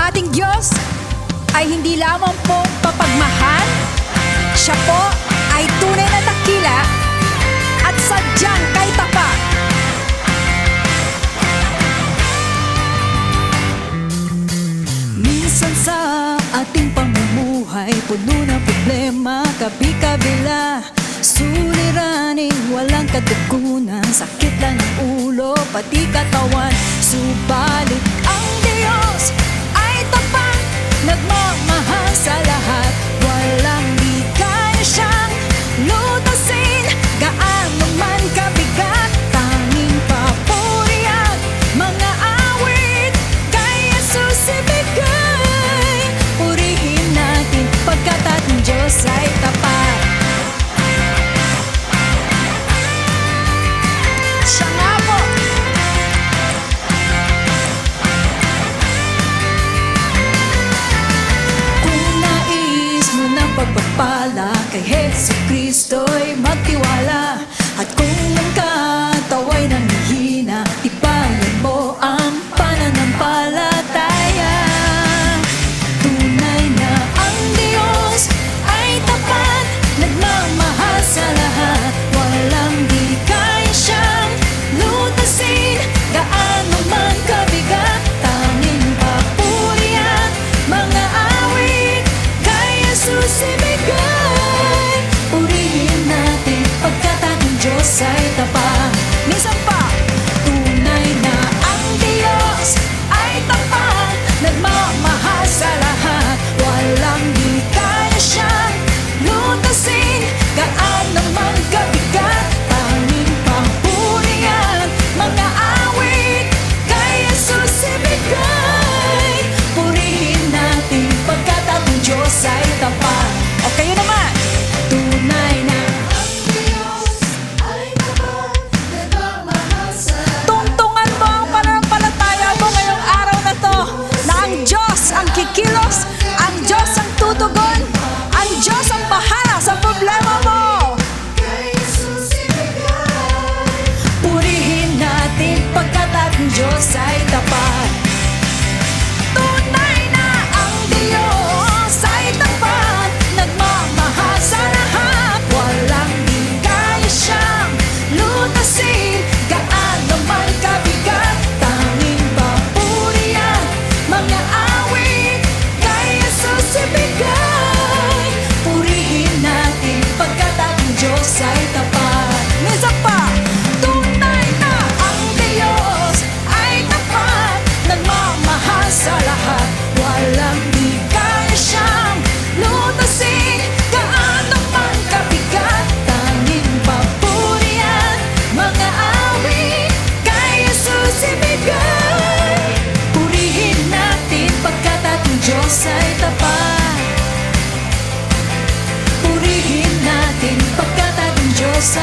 ating Diyos ay hindi lamang po papagmahal, siya po ay tunay na dakila at sadyang kay tapat. Minsan sa ating pamumuhay, puno ng problema, kabi-kabila, suliraning walang katugunan, sakit lang ng ulo, pati katawan. Subalit ang Diyos ay tapat, nagmamahal sa lahat, walang di kaya siyang lutasin, gaano man kabigat. Tanging papuri at mga awit kay Jesus ibigay. Purihin natin pagkat ating Diyos ay tapat. Siya nga po. Kung nais mo ng pagpapala kay Jesucristo'y magtiwala, at kung ang katawa'y nanghihina, tibayan mo ang pananampalataya. Tunay na ang Diyos ay tapat, nagmamahal sa lahat, walang di kaya siyang lutasin, gaano man kabigat. Tanging papuri at mga awit kay Jesus ibigay. Purihin natin pagkat ating Diyos ay tapat. Minsan pa, tunay na ang Diyos ay tapat, nagmamahal sa lahat, walang di kaya siyang lutasin, gaano man kabigat. Tanging papuri at mga awit kay Jesus ibigay. Purihin natin pagkat ating Diyos ay tapat. O kayo naman, tunay na tungtungan mo ang pananampalataya mo ngayong araw na to, na ang Diyos ang kikilos, ang Diyos ang tutugon, ang Diyos ang bahala sa problema mo. Purihin natin pagkat ating Diyos ay tapat. Tunay na ang Diyos ay tapat, nagmamahal sa lahat, walang di kaya siyang lutasin, gaano man kabigat. Tanging papuri at mga awit kay Jesus ibigay. Purihin natin pagkat ating Diyos ay tapat. Minsan pa, tunay na ang Diyos ay tapat, nagmamahal sa lahat, walang di kaya siyang lutasin, gaano man kabigat. Tanging papuri at mga awit kay Jesus ibigay. Purihin natin pagkat ating Diyos ay tapat. Purihin natin pagkat ating Diyos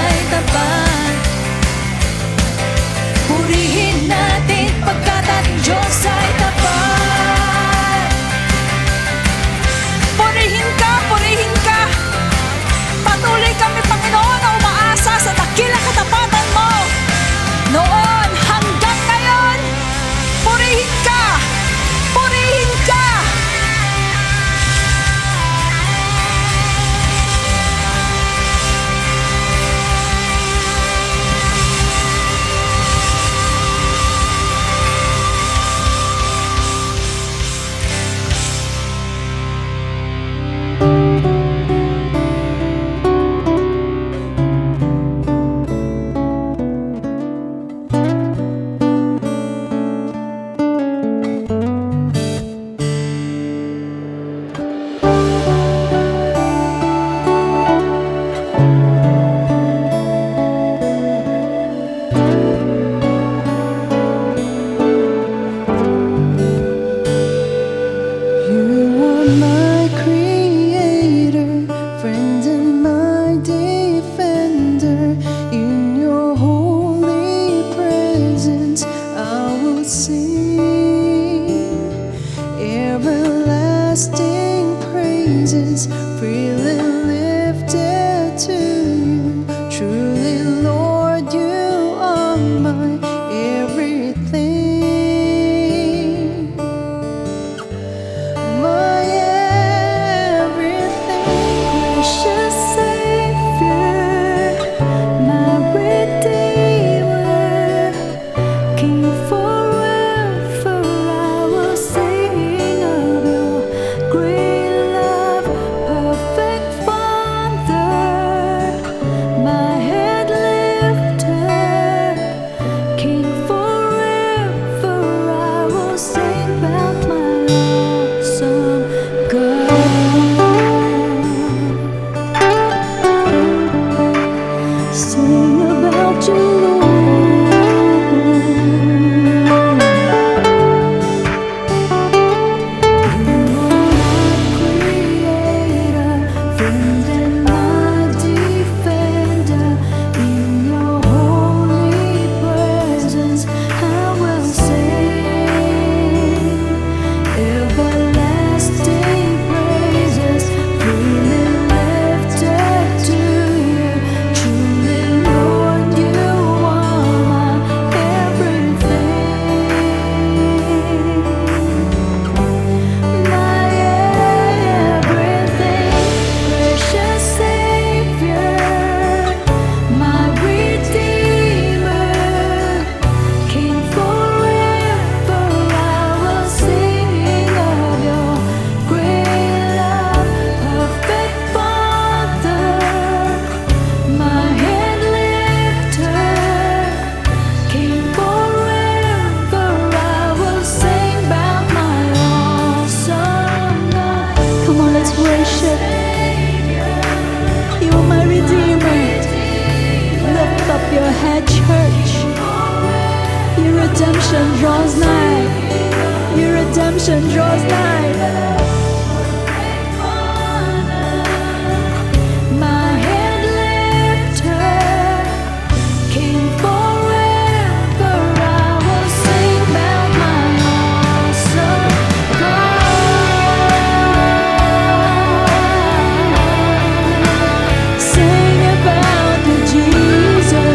nigh, church. Your redemption draws nigh. Your redemption draws nigh. My head lifter, King forever, I will sing about my awesome God. Sing about the Jesus.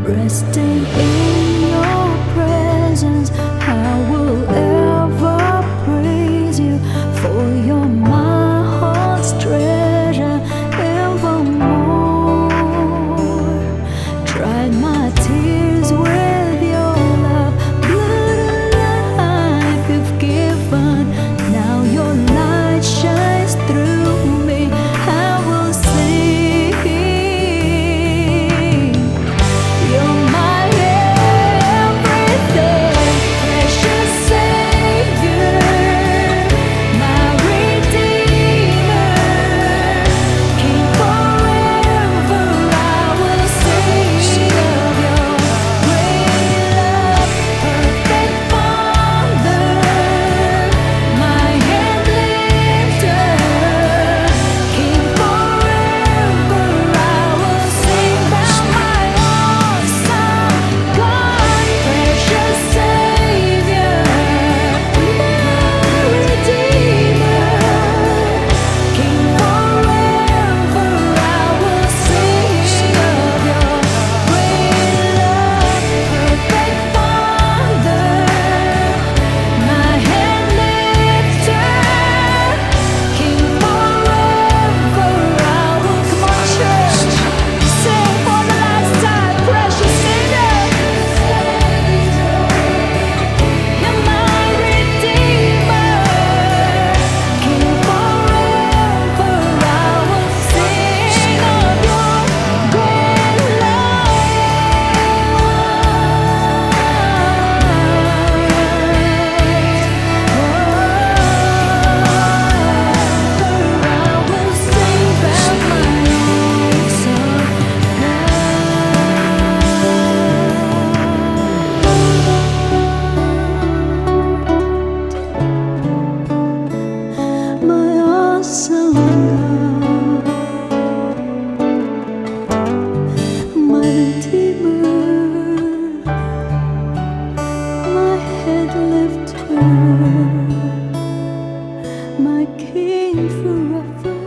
Resting in your presence, I will ever praise you, for you're my heart's treasure evermore. Dried my tears with your love, blood and life you've given. Now your light shines through me, I will sing. You're my everything, precious Savior, my Redeemer, King forever. I will sing of your great love, perfect Father, my hand lifter, King forever. I will sing about my awesome God, precious Savior, my Redeemer, King forever. I will sing of your great love, perfect Father, my hand lifter, King forever. I will, come on, church, sing for the last time, precious Savior. You're my Redeemer, King forever. I will sing of your great my awesome God, my Redeemer, my head lifter, my King forever.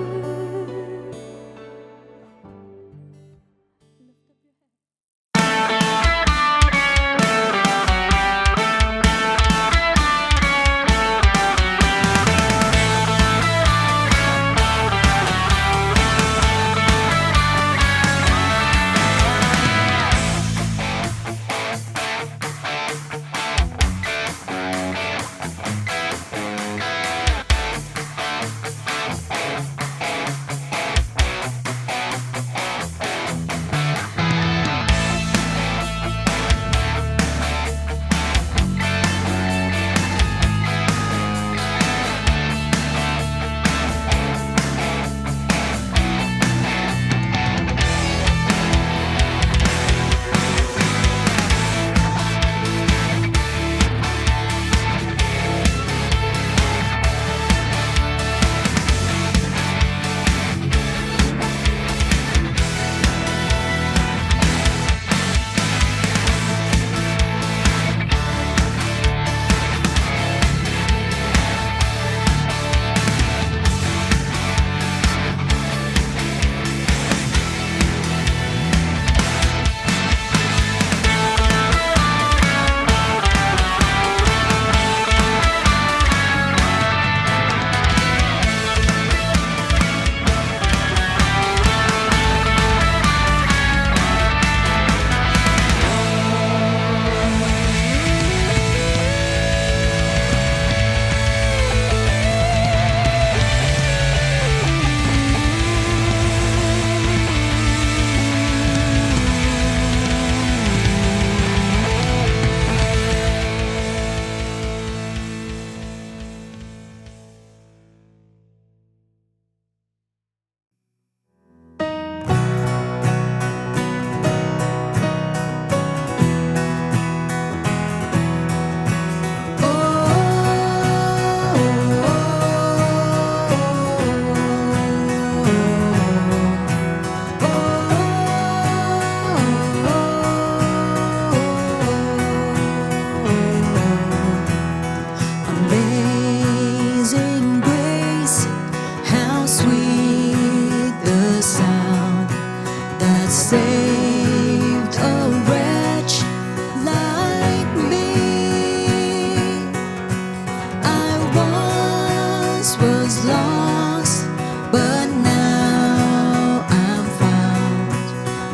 once was lost, but now I'm found.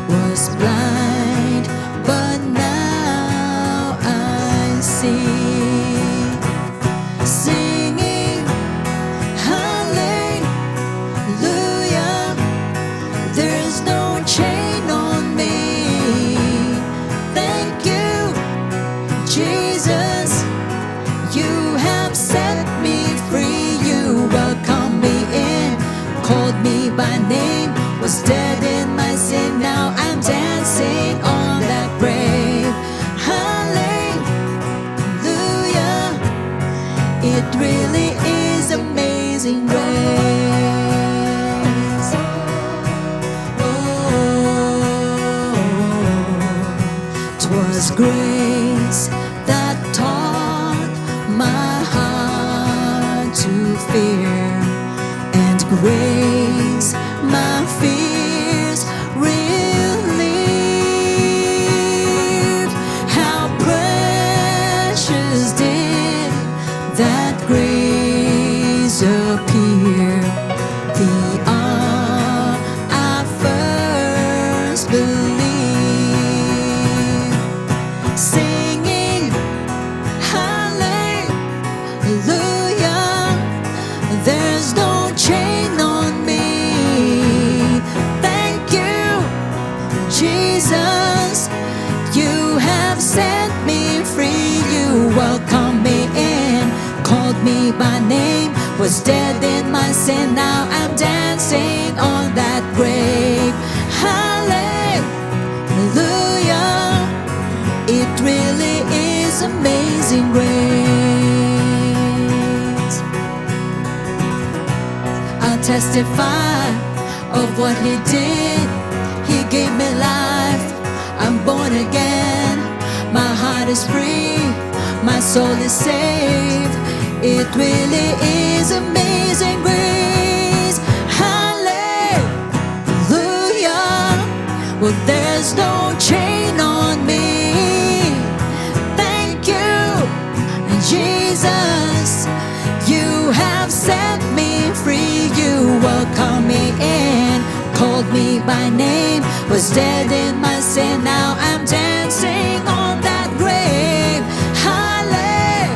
Was blind, but now I see. Singing hallelujah, there's no chain on me. Thank you, Jesus, you have set me free. You welcomed me in, called me by name, was dead in my sin. Now I'm dancing on that grave. Hallelujah, it really is amazing grace. Oh, 'twas grace that taught my heart to fear, and grace my fears relieved. How precious did that grace appear the hour I first believed. Singing hallelujah, there's no chain on me. Thank you, Jesus, you have set me free. You welcomed me in, called me by name, was dead in my sin. Now I'm dancing on that grave. Hallelujah, it really is amazing grace. I'll testify of what He did. He gave me life, I'm born again. My heart is free, my soul is saved. It really is amazing grace. Hallelujah, well, there's no chain on me. Thank you, Jesus, you have set me free. You welcomed me in, called me by name, was dead in my sin. Now I'm dancing on that grave. Hallelujah,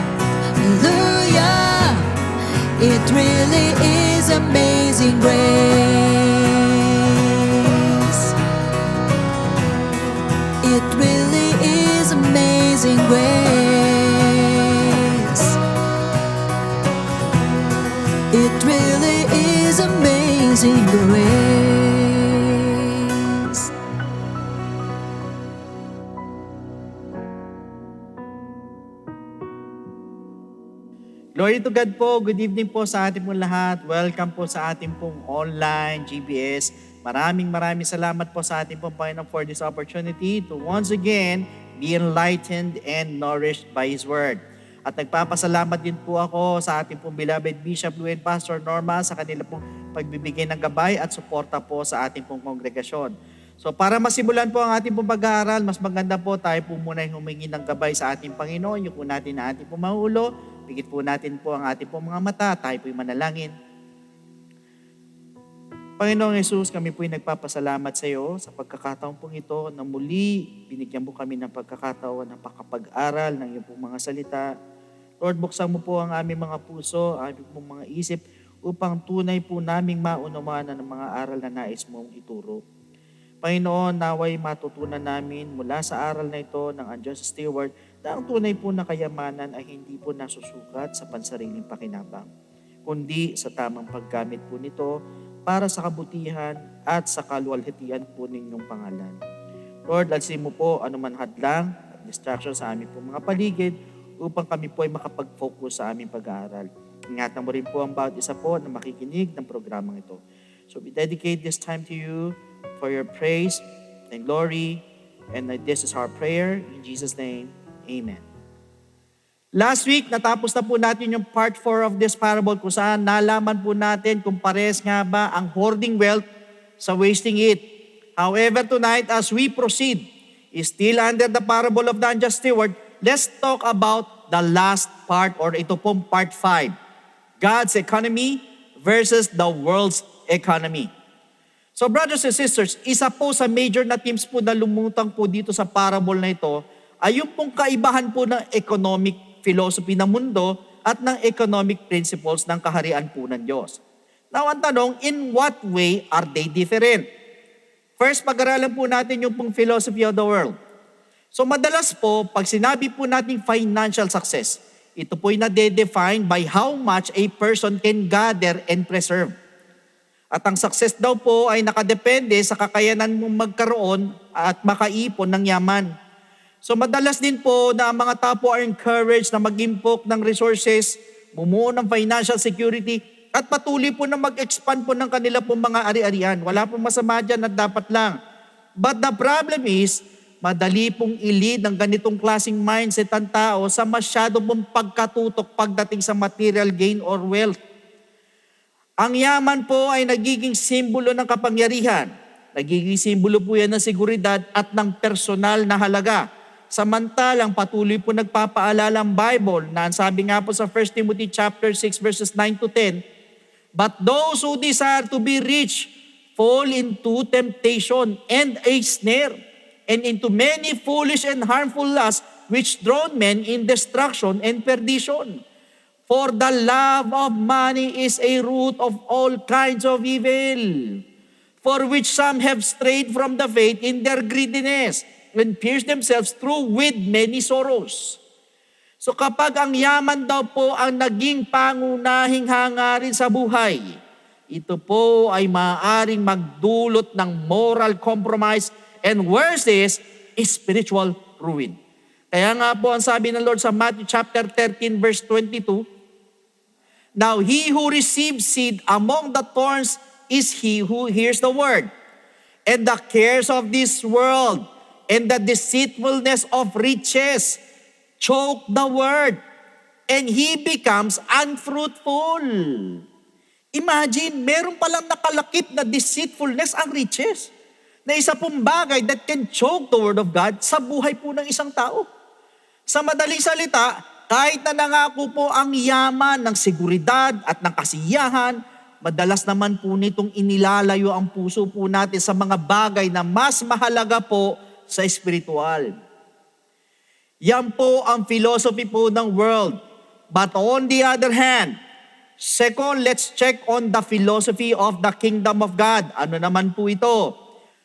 it really is amazing grace. It really is amazing grace. It really is amazing grace. Glory to God po. Good evening po sa ating pong lahat. Welcome po sa ating pong online GBS. Maraming salamat po sa ating pong Panginoon for this opportunity to once again be enlightened and nourished by His Word. At nagpapasalamat din po ako sa ating pong beloved Bishop Lou and Pastor Norma sa kanila pong pagbibigay ng gabay at suporta po sa ating pong kongregasyon. So para masimulan po ang ating pong pag-aaral, mas maganda po tayo po muna humingi ng gabay sa ating Panginoon. Yung po natin na ating pong mahulo. Pigit po natin po ang ating pong mga mata. Tayo po'y manalangin. Panginoong Yesus, kami po'y nagpapasalamat sa iyo sa pagkakataon pong ito na muli binigyan mo kami ng pagkakataon na pakapag-aral ng iyong pong mga salita. Lord, buksan mo po ang aming mga puso, aming pong mga isip upang tunay po naming maunawaan ang mga aral na nais mong ituro. Panginoon, naway matutunan namin mula sa aral na ito ng Unjust Steward na ang tunay po na kayamanan ay hindi po nasusukat sa pansariling pakinabang, kundi sa tamang paggamit po nito para sa kabutihan at sa kaluwalhatian po ninyong pangalan. Lord, alsin mo po anuman hadlang at distraction sa aming po mga paligid upang kami po ay makapag-focus sa aming pag-aaral. Ingatan mo rin po ang bawat isa po na makikinig ng programang ito. So we dedicate this time to you for your praise and glory. And this is our prayer. In Jesus' name, amen. Last week, natapos na po natin yung part 4 of this parable kung saan nalaman po natin kung pares nga ba ang hoarding wealth sa wasting it. However, tonight, as we proceed, still under the parable of the unjust steward, let's talk about the last part or ito pong part 5. God's economy versus the world's economy. So brothers and sisters, isa po sa major na themes po na lumutang po dito sa parable na ito ay yung pong kaibahan po ng economic philosophy ng mundo at ng economic principles ng kaharian po ng Diyos. Now, ang tanong, in what way are they different? First, pag-aralan po natin yung pong philosophy of the world. So madalas po, pag sinabi po natin financial success, ito po'y nade-define by how much a person can gather and preserve. At ang success daw po ay nakadepende sa kakayanan mong magkaroon at makaipon ng yaman. So madalas din po na ang mga tao po are encouraged na mag-impok ng resources, bumuo ng financial security, at patuloy po na mag-expand po ng kanila pong mga ari-arian. Wala pong masama dyan at dapat lang. But the problem is, madali pong ilid ng ganitong klaseng mindset ang tao sa masyado pong pagkatutok pagdating sa material gain or wealth. Ang yaman po ay nagiging simbolo ng kapangyarihan. Nagiging simbolo po yan ng seguridad at ng personal na halaga. Samantalang patuloy po nagpapaalala ang Bible na ang sabi nga po sa 1 Timothy chapter 6 verses 9 to 10, "But those who desire to be rich fall into temptation and a snare, and into many foolish and harmful lusts which drown men in destruction and perdition. For the love of money is a root of all kinds of evil, for which some have strayed from the faith in their greediness, and pierced themselves through with many sorrows." So kapag ang yaman daw po ang naging pangunahing hangarin sa buhay, ito po ay maaaring magdulot ng moral compromise and worse is spiritual ruin. Kaya nga po ang sabi ng Lord sa Matthew chapter 13 verse 22, "Now he who receives seed among the thorns is he who hears the word, and the cares of this world and the deceitfulness of riches choke the word, and he becomes unfruitful." Imagine, meron palang nakalakip na deceitfulness ang riches, na isa pong bagay that can choke the word of God sa buhay po ng isang tao. Sa madaling salita, kahit na nangako po ang yaman ng seguridad at ng kasiyahan, madalas naman po nitong inilalayo ang puso po natin sa mga bagay na mas mahalaga po sa espiritual. Yan po ang philosophy po ng world. But on the other hand, second, let's check on the philosophy of the kingdom of God. Ano naman po ito?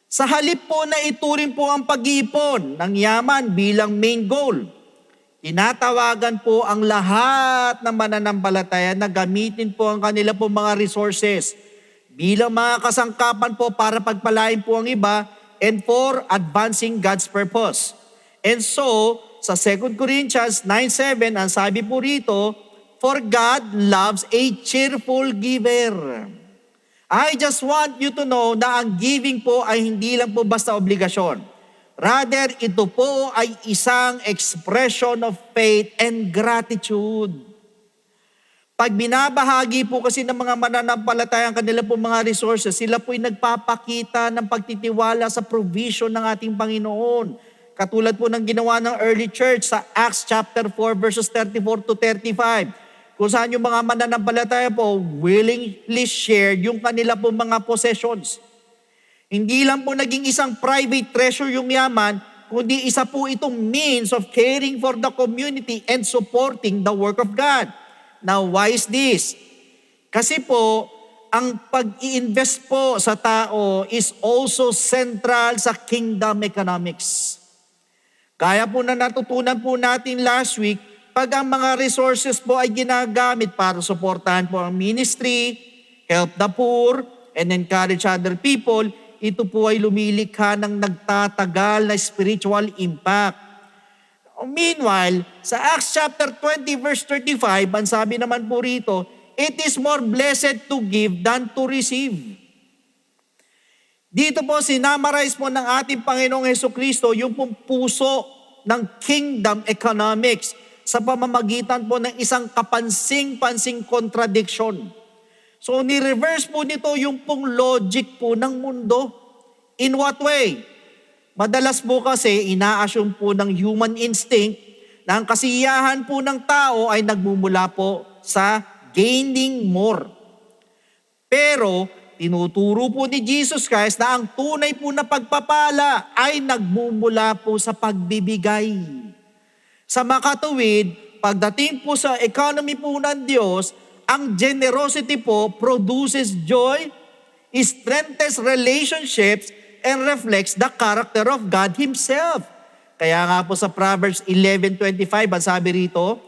Sa halip po na ituring po ang pag-iipon ng yaman bilang main goal, tinatawagan po ang lahat ng mananampalataya na gamitin po ang kanila po mga resources bilang mga kasangkapan po para pagpalain po ang iba and for advancing God's purpose. And so, sa 2 Corinthians 9:7, ang sabi po rito, "For God loves a cheerful giver." I just want you to know na ang giving po ay hindi lang po basta obligasyon. Rather, ito po ay isang expression of faith and gratitude. Pag binabahagi po kasi ng mga mananampalataya ang kanila po mga resources, sila po ay nagpapakita ng pagtitiwala sa provision ng ating Panginoon. Katulad po ng ginawa ng early church sa Acts chapter 4 verses 34 to 35. Kung saan yung mga mananampalataya po willingly shared yung kanila po mga possessions. Hindi lang po naging isang private treasure yung yaman, kundi isa po itong means of caring for the community and supporting the work of God. Now, why is this? Kasi po, ang pag-i-invest po sa tao is also central sa kingdom economics. Kaya po na natutunan po natin last week, pag ang mga resources po ay ginagamit para suportahan po ang ministry, help the poor, and encourage other people, ito po ay lumilikha ng nagtatagal na spiritual impact. Meanwhile, sa Acts chapter 20 verse 35, ang sabi naman po rito, "It is more blessed to give than to receive." Dito po sinamarize po ng ating Panginoong Hesukristo yung pong puso ng kingdom economics sa pamamagitan po ng isang kapansing-pansing contradiction. So ni-reverse po nito yung pong logic po ng mundo. In what way? Madalas po kasi ina-assume po ng human instinct na ang kasiyahan po ng tao ay nagmumula po sa gaining more. Pero tinuturo po ni Jesus Christ na ang tunay po na pagpapala ay nagmumula po sa pagbibigay. Sa makatuwid, pagdating po sa economy po ng Diyos, ang generosity po produces joy, strengthens relationships, and reflects the character of God Himself. Kaya nga po sa Proverbs 11:25, ang sabi rito,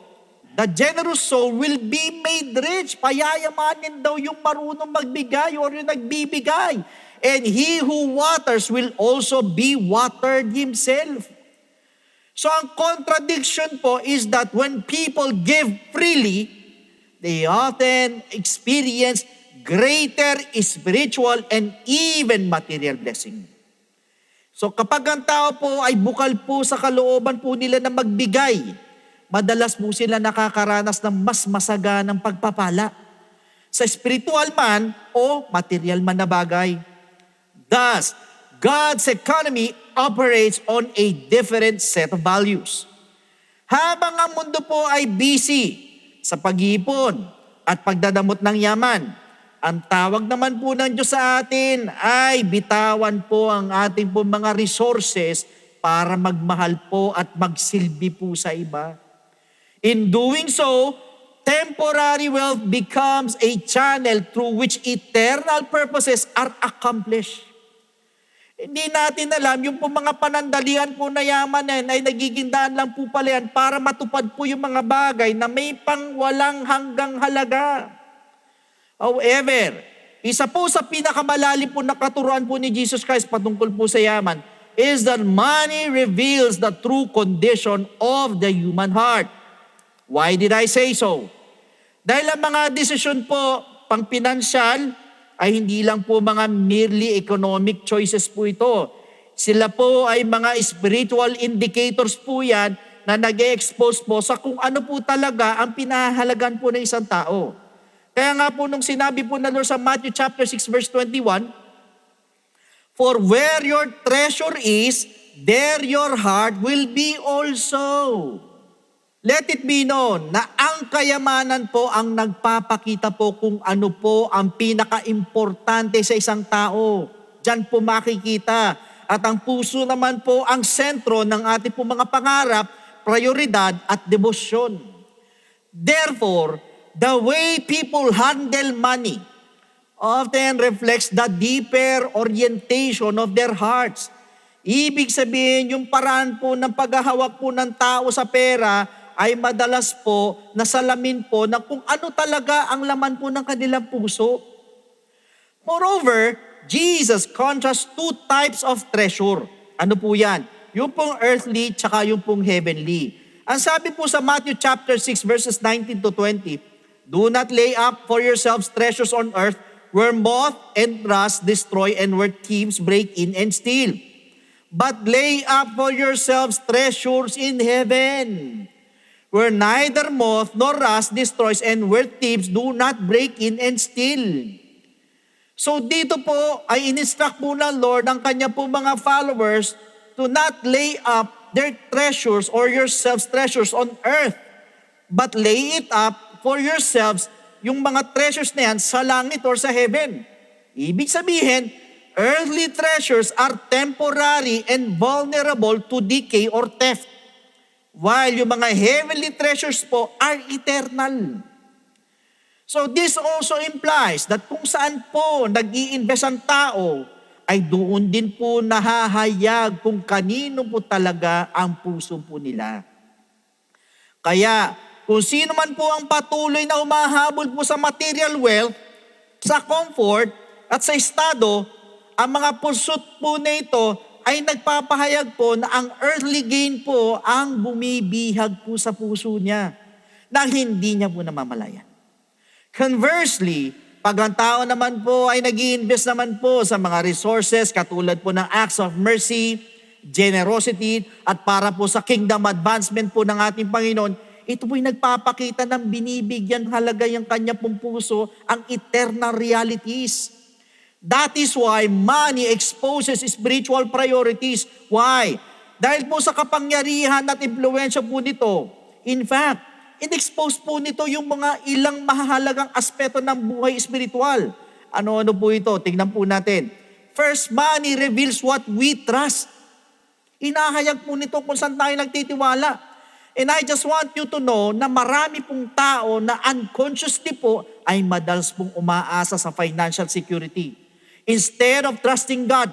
the generous soul will be made rich. Payayamanin daw yung marunong magbigay or yung nagbibigay. And he who waters will also be watered himself. So ang contradiction po is that when people give freely, they often experience greater spiritual and even material blessing. So kapag ang tao po ay bukal po sa kalooban po nila na magbigay, madalas po sila nakakaranas ng mas masaganang pagpapala sa spiritual man o material man na bagay. Thus, God's economy operates on a different set of values. Habang ang mundo po ay busy sa pag-iipon at pagdadamot ng yaman, ang tawag naman po ng Diyos sa atin ay bitawan po ang ating po mga resources para magmahal po at magsilbi po sa iba. In doing so, temporary wealth becomes a channel through which eternal purposes are accomplished. Hindi natin alam, yung po mga panandalian po na yaman yan ay nagiging daan lang po pala yan para matupad po yung mga bagay na may pangwalang hanggang halaga. However, isa po sa pinakamalalim po na katuruan po ni Jesus Christ patungkol po sa yaman is that money reveals the true condition of the human heart. Why did I say so? Dahil ang mga desisyon po pang pinansyal ay hindi lang po mga merely economic choices po ito. Sila po ay mga spiritual indicators po yan na nag-expose po sa kung ano po talaga ang pinahalagan po ng isang tao. Kaya nga po nung sinabi po na Lord sa Matthew chapter 6 verse 21, for where your treasure is, there your heart will be also. Let it be known na ang kayamanan po ang nagpapakita po kung ano po ang pinaka-importante sa isang tao. Diyan po makikita. At ang puso naman po ang sentro ng ating po mga pangarap, prioridad at debosyon. Therefore, the way people handle money often reflects the deeper orientation of their hearts. Ibig sabihin, yung paraan po ng paghahawak po ng tao sa pera ay madalas po nasalamin po na kung ano talaga ang laman po ng kanilang puso. Moreover, Jesus contrasts two types of treasure. Ano po yan? Yung pong earthly tsaka yung pong heavenly. Ang sabi po sa Matthew chapter 6 verses 19 to 20, do not lay up for yourselves treasures on earth where moth and rust destroy and where thieves break in and steal. But lay up for yourselves treasures in heaven, where neither moth nor rust destroys and where thieves do not break in and steal. So dito po ay in-instruct po ng Lord ang kanya po mga followers to not lay up their treasures or yourselves treasures on earth, but lay it up for yourselves yung mga treasures na yan sa langit or sa heaven. Ibig sabihin, earthly treasures are temporary and vulnerable to decay or theft. While yung mga heavenly treasures po are eternal. So this also implies that kung saan po nag-i-invest ang tao, ay doon din po nahahayag kung kanino po talaga ang puso po nila. Kaya kung sino man po ang patuloy na umahabol po sa material wealth, sa comfort at sa estado, ang mga pursuit po na ito ay nagpapahayag po na ang earthly gain po ang bumibihag po sa puso niya na hindi niya po namamalayan. Conversely, pag ang tao naman po ay nag-i-invest naman po sa mga resources katulad po ng acts of mercy, generosity, at para po sa kingdom advancement po ng ating Panginoon, ito po'y nagpapakita ng binibigyan halaga yung kanya pong puso ang eternal realities. That is why money exposes spiritual priorities. Why? Dahil po sa kapangyarihan at impluwensya po nito. In fact, in-expose po nito yung mga ilang mahalagang aspeto ng buhay espiritual. Ano-ano po ito? Tingnan po natin. First, money reveals what we trust. Inahayag po nito kung saan tayo nagtitiwala. And I just want you to know na marami pong tao na unconsciously po ay madalas pong umaasa sa financial security. Instead of trusting God,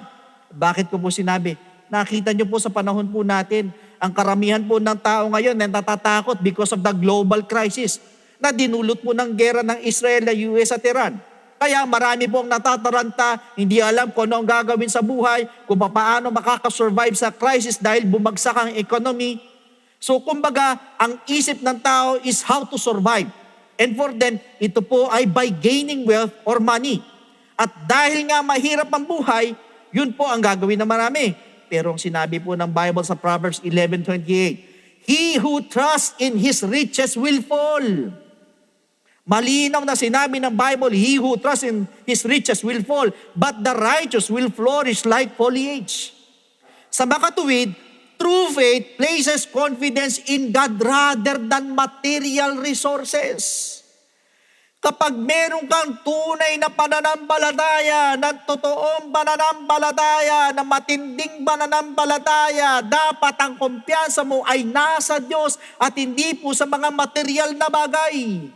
bakit ko po sinabi? Nakita niyo po sa panahon po natin, ang karamihan po ng tao ngayon ay natatakot because of the global crisis na dinulot po ng gera ng Israel na US at Iran. Kaya marami pong natataranta, hindi alam kung ano ang gagawin sa buhay, kung paano makakasurvive sa crisis dahil bumagsak ang economy. So kumbaga, ang isip ng tao is how to survive. And for them, ito po ay by gaining wealth or money. At dahil nga mahirap ang buhay, yun po ang gagawin ng marami. Pero ang sinabi po ng Bible sa Proverbs 11:28, he who trusts in his riches will fall. Malinaw na sinabi ng Bible, he who trusts in his riches will fall, but the righteous will flourish like foliage. Sa makatuwid, true faith places confidence in God rather than material resources. Kapag meron kang tunay na pananampalataya, na totoong pananampalataya, na matinding pananampalataya, dapat ang kumpiyansa mo ay nasa Diyos at hindi po sa mga material na bagay.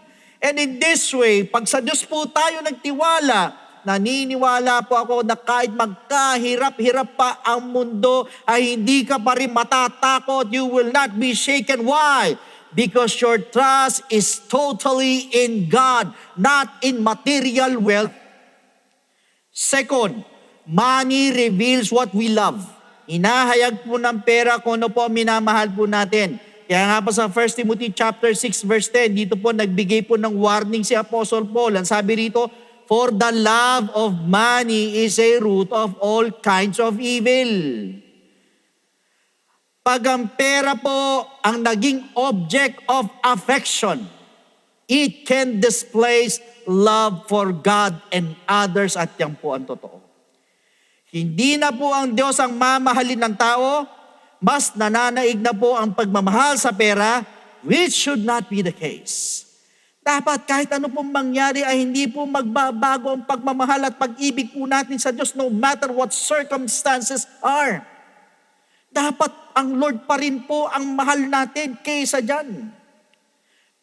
And in this way, pag sa Diyos po tayo nagtiwala, naniniwala po ako na kahit magkahirap-hirap pa ang mundo, ay hindi ka pa rin matatakot. You will not be shaken. Why? Because your trust is totally in God, not in material wealth. Second, money reveals what we love. Inahayag po ng pera kung ano po ang minamahal po natin. Kaya nga po sa 1 Timothy chapter 6 verse 10, dito po nagbigay po ng warning si Apostle Paul. Ang sabi rito, for the love of money is a root of all kinds of evil. Pag ang pera po ang naging object of affection, it can displace love for God and others at yan po ang totoo. Hindi na po ang Diyos ang mamahalin ng tao, mas nananaig na po ang pagmamahal sa pera, which should not be the case. Dapat kahit ano pong mangyari ay hindi po magbabago ang pagmamahal at pag-ibig po natin sa Diyos no matter what circumstances are. Dapat ang Lord pa rin po ang mahal natin kaysa dyan.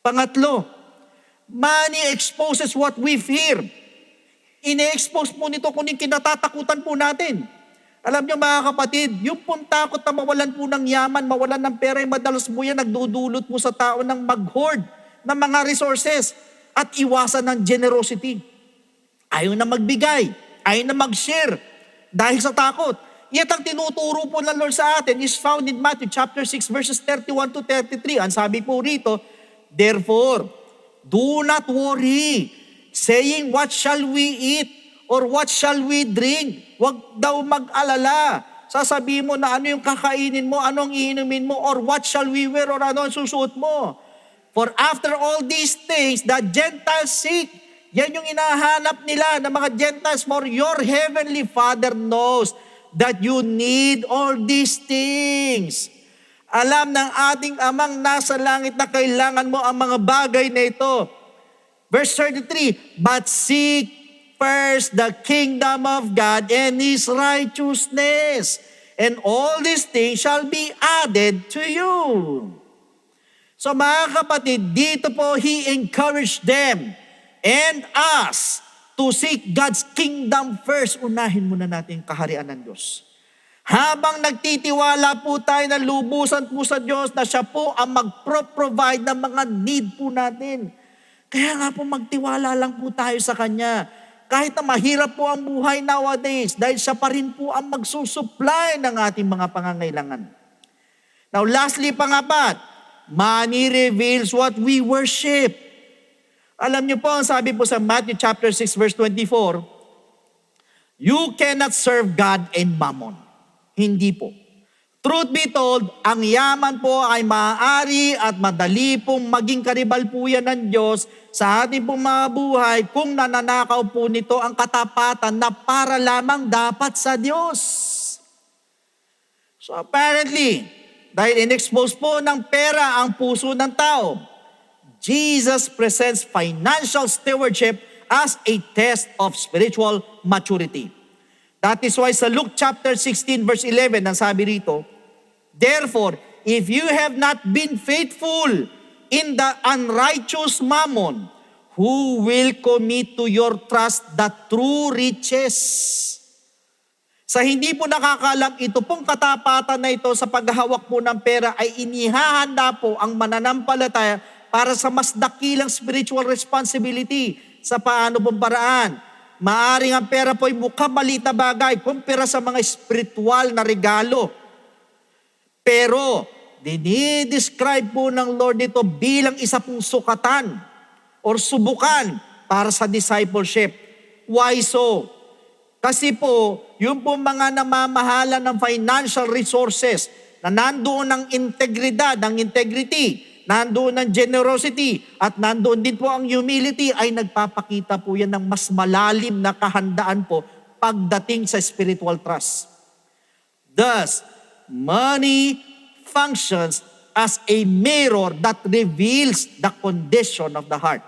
Pangatlo, money exposes what we fear. Ine-expose po nito kung yung kinatatakutan po natin. Alam niyo mga kapatid, yung pong takot na mawalan po ng yaman, mawalan ng pera, madalas po yan nagdudulot mo sa tao ng mag-hoard ng mga resources at iwasan ng generosity. Ayaw na magbigay, ayaw na mag-share dahil sa takot. Yet ang tinuturo po ng Lord sa atin is found in Matthew chapter 6 verses 31 to 33. Ang sabi po rito, therefore, do not worry, saying what shall we eat or what shall we drink? Huwag daw mag-alala. Sasabihin mo na ano yung kakainin mo, ano ang iinumin mo, or what shall we wear, or ano ang susuot mo. For after all these things, the Gentiles seek. Yan yung inahanap nila ng mga Gentiles, for your heavenly Father knows that you need all these things. Alam ng ating amang nasa langit na kailangan mo ang mga bagay na ito. Verse 33, but seek first the kingdom of God and His righteousness, and all these things shall be added to you. So mga kapatid, dito po He encouraged them and us to seek God's kingdom first. Unahin muna natin yung kaharian ng Diyos. Habang nagtitiwala po tayo na lubusan po sa Diyos na siya po ang mag-provide ng mga need po natin. Kaya nga po magtiwala lang po tayo sa Kanya. Kahit na mahirap po ang buhay nowadays, dahil siya pa rin po ang magsusupply ng ating mga pangangailangan. Now lastly, pangapat, money reveals what we worship. Alam niyo po, ang sabi po sa Matthew chapter 6 verse 24, you cannot serve God and mammon. Hindi po. Truth be told, ang yaman po ay maaari at madali pong maging karibal po yan ng Diyos sa ating pong mga buhay kung nananakaw po nito ang katapatan na para lamang dapat sa Diyos. So apparently, dahil in-expose po ng pera ang puso ng tao, Jesus presents financial stewardship as a test of spiritual maturity. That is why sa Luke chapter 16 verse 11, ang sabi rito, therefore, if you have not been faithful in the unrighteous mammon, who will commit to your trust the true riches? Sa hindi po nakakalam, ito pong katapatan na ito sa paghahawak po ng pera ay inihahanda po ang mananampalataya para sa mas dakilang spiritual responsibility. Sa paano pong paraan? Maaring ang pera po ay mukhang maliit na bagay kumpara sa mga spiritual na regalo. Pero, dinidescribe po ng Lord ito bilang isa pong sukatan or subukan para sa discipleship. Why so? Kasi po, yung po mga namamahala ng financial resources na nandoon ng integridad, ng integrity, nandoon ng generosity, at nandoon din po ang humility, ay nagpapakita po yan ng mas malalim na kahandaan po pagdating sa spiritual trust. Thus, money functions as a mirror that reveals the condition of the heart.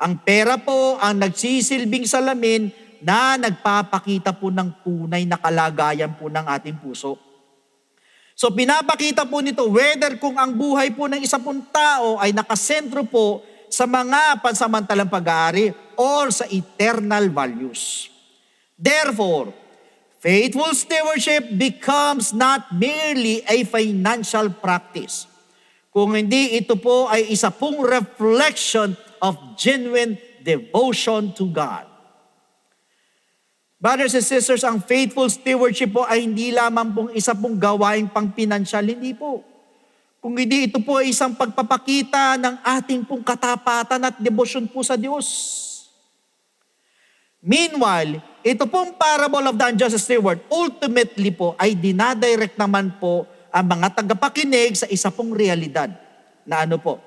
Ang pera po ang nagsisilbing salamin na nagpapakita po ng tunay na kalagayan po ng ating puso. So pinapakita po nito whether kung ang buhay po ng isa pong tao ay nakasentro po sa mga pansamantalang pag-aari or sa eternal values. Therefore, faithful stewardship becomes not merely a financial practice. Kung hindi, ito po ay isa pong reflection of genuine devotion to God. Brothers and sisters, ang faithful stewardship po ay hindi lamang pong isa pong gawain pang pinansyal, hindi po. Kung hindi, ito po ay isang pagpapakita ng ating pong katapatan at debosyon po sa Diyos. Meanwhile, ito pong parable of the unjust steward, ultimately po ay dinadirect naman po ang mga tagapakinig sa isa pong realidad na ano po,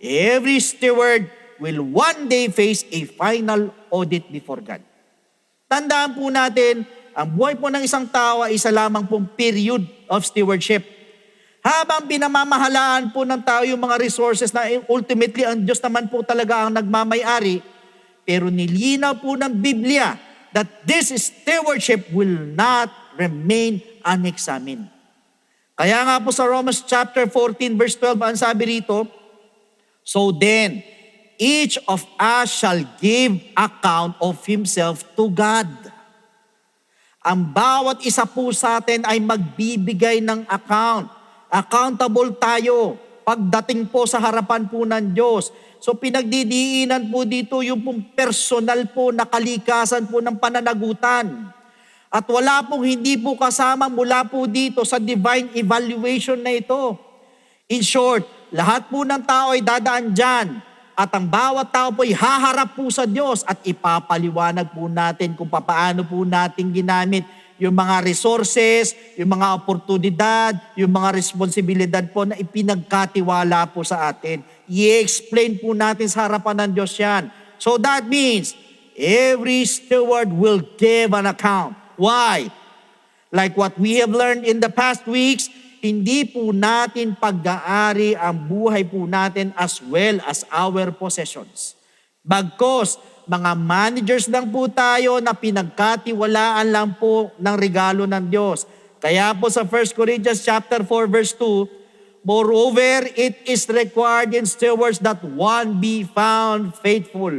every steward will one day face a final audit before God. Tandaan po natin, ang buhay po ng isang tao ay isa lamang pong period of stewardship. Habang pinamamahalaan po ng tao yung mga resources na ultimately ang Diyos naman po talaga ang nagmamay-ari, pero nilinaw po ng Biblia that this stewardship will not remain unexamined. Kaya nga po sa Romans chapter 14 verse 12, ang sabi rito, so then, each of us shall give account of himself to God. Ang bawat isa po sa atin ay magbibigay ng account. Accountable tayo pagdating po sa harapan po ng Diyos. So pinagdidiinan po dito yung pong personal po na kalikasan po ng pananagutan. At wala pong hindi po kasama mula po dito sa divine evaluation na ito. In short, lahat po ng tao ay dadaan dyan. At ang bawat tao po ay haharap po sa Diyos at ipapaliwanag po natin kung paano po natin ginamit yung mga resources, yung mga oportunidad, yung mga responsibilidad po na ipinagkatiwala po sa atin. I-explain po natin sa harapan ng Diyos yan. So that means, every steward will give an account. Why? Like what we have learned in the past weeks, hindi po natin pag-aari ang buhay po natin as well as our possessions. Bagkos, mga managers lang po tayo na pinagkatiwalaan lang po ng regalo ng Diyos. Kaya po sa 1 Corinthians chapter 4 verse 2, moreover, it is required in stewards that one be found faithful.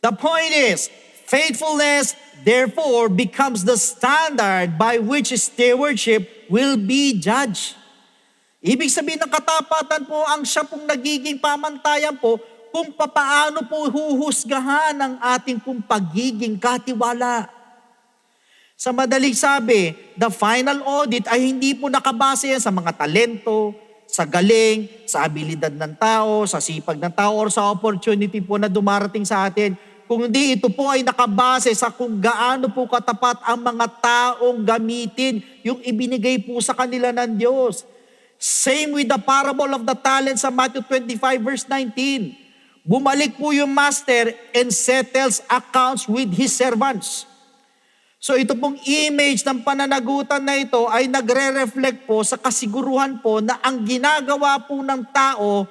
The point is, faithfulness therefore becomes the standard by which stewardship will be judged. Ibig sabihin ng katapatan po ang siya pong nagiging pamantayan po kung papaano po huhusgahan ang ating pong pagiging katiwala. Sa madaling sabi, the final audit ay hindi po nakabase yan sa mga talento, sa galing, sa abilidad ng tao, sa sipag ng tao, or sa opportunity po na dumarating sa atin. Kung hindi, ito po ay nakabase sa kung gaano po katapat ang mga taong gamitin yung ibinigay po sa kanila ng Diyos. Same with the parable of the talents sa Matthew 25 verse 19. Bumalik po yung master and settles accounts with his servants. So ito pong image ng pananagutan na ito ay nagre-reflect po sa kasiguruhan po na ang ginagawa po ng tao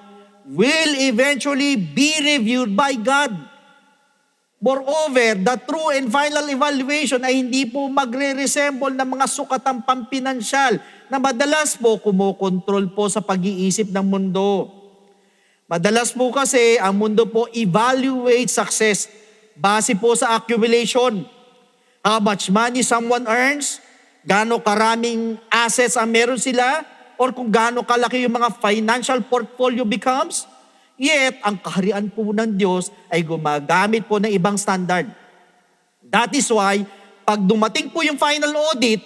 will eventually be reviewed by God. Moreover, the true and final evaluation ay hindi po magre-resemble ng mga sukatang pampinansyal na madalas po kumokontrol po sa pag-iisip ng mundo. Madalas po kasi ang mundo po evaluate success base po sa accumulation. How much money someone earns, gaano karaming assets ang meron sila, or kung gaano kalaki yung mga financial portfolio becomes. Yet, ang kaharian po ng Diyos ay gumagamit po ng ibang standard. That is why, pag dumating po yung final audit,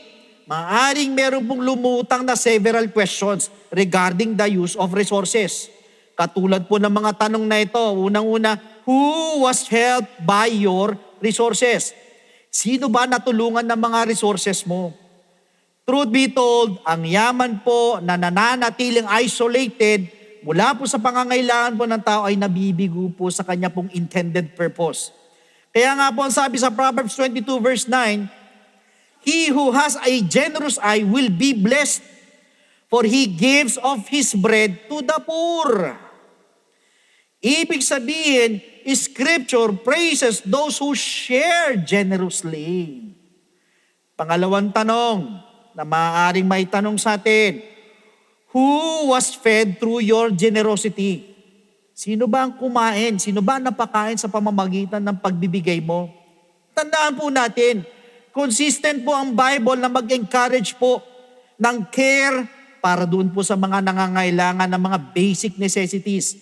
maaaring meron pong lumutang na several questions regarding the use of resources. Katulad po ng mga tanong na ito, unang-una, who was helped by your resources? Sino ba natulungan ng mga resources mo? Truth be told, ang yaman po na nananatiling isolated mula po sa pangangailangan po ng tao ay nabibigo po sa kanya pong intended purpose. Kaya nga po ang sabi sa Proverbs 22 verse 9, he who has a generous eye will be blessed, for he gives of his bread to the poor. Ibig sabihin, Scripture praises those who share generously. Pangalawang tanong na maaaring may tanong sa atin, who was fed through your generosity? Sino ba ang kumain? Sino ba ang napakain sa pamamagitan ng pagbibigay mo? Tandaan po natin, consistent po ang Bible na mag-encourage po ng care para doon po sa mga nangangailangan ng mga basic necessities.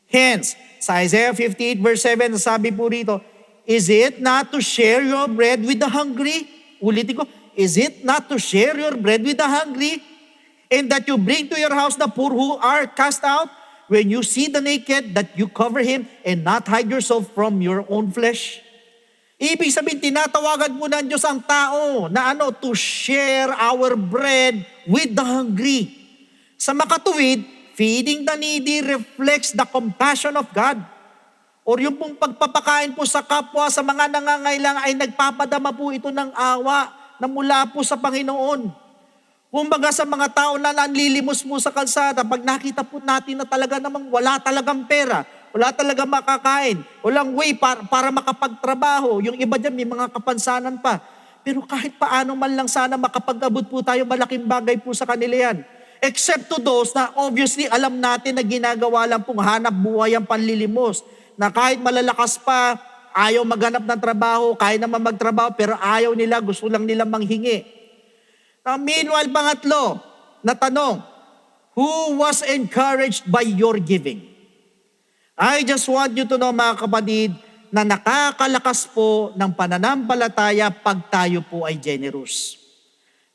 Hence, sa Isaiah 58 verse 7, sabi po rito, is it not to share your bread with the hungry? Ulitin ko, is it not to share your bread with the hungry? And that you bring to your house the poor who are cast out? When you see the naked, that you cover him and not hide yourself from your own flesh? Ibig sabihin, tinatawagan po ng Diyos ang tao na to share our bread with the hungry. Sa makatuwid, feeding the needy reflects the compassion of God. Or yung pong pagpapakain po sa kapwa sa mga nangangailangan ay nagpapadama po ito ng awa na mula po sa Panginoon. Kumbaga sa mga tao na nanlilimos mo sa kalsada, pag nakita po natin na talaga namang wala talagang pera, wala talagang makakain, walang way para makapagtrabaho, yung iba dyan may mga kapansanan pa. Pero kahit paano man lang sana makapag-abot po tayo, malaking bagay po sa kanila yan. Except to those na obviously alam natin na ginagawa lang pong hanap buhay ang panlilimos, na kahit malalakas pa, ayaw maghanap ng trabaho, kaya naman magtrabaho, pero ayaw nila, gusto lang nila manghingi. Now, meanwhile, pangatlo na tanong, who was encouraged by your giving? I just want you to know, mga kapatid, na nakakalakas po ng pananampalataya pag tayo po ay generous.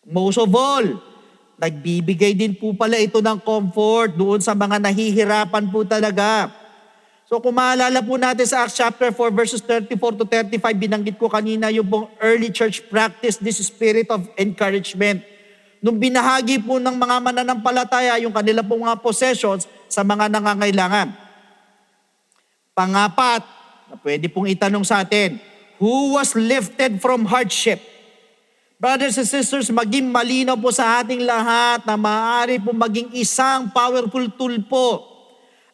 Most of all, nagbibigay din po pala ito ng comfort doon sa mga nahihirapan po talaga. So kung maalala po natin sa Acts chapter 4 verses 34 to 35, binanggit ko kanina yung pong early church practice, this spirit of encouragement. Nung binahagi po ng mga mananampalataya yung kanila pong mga possessions sa mga nangangailangan. Pangapat, na pwede pong itanong sa atin, who was lifted from hardship? Brothers and sisters, maging malinaw po sa ating lahat na maaari po maging isang powerful tool po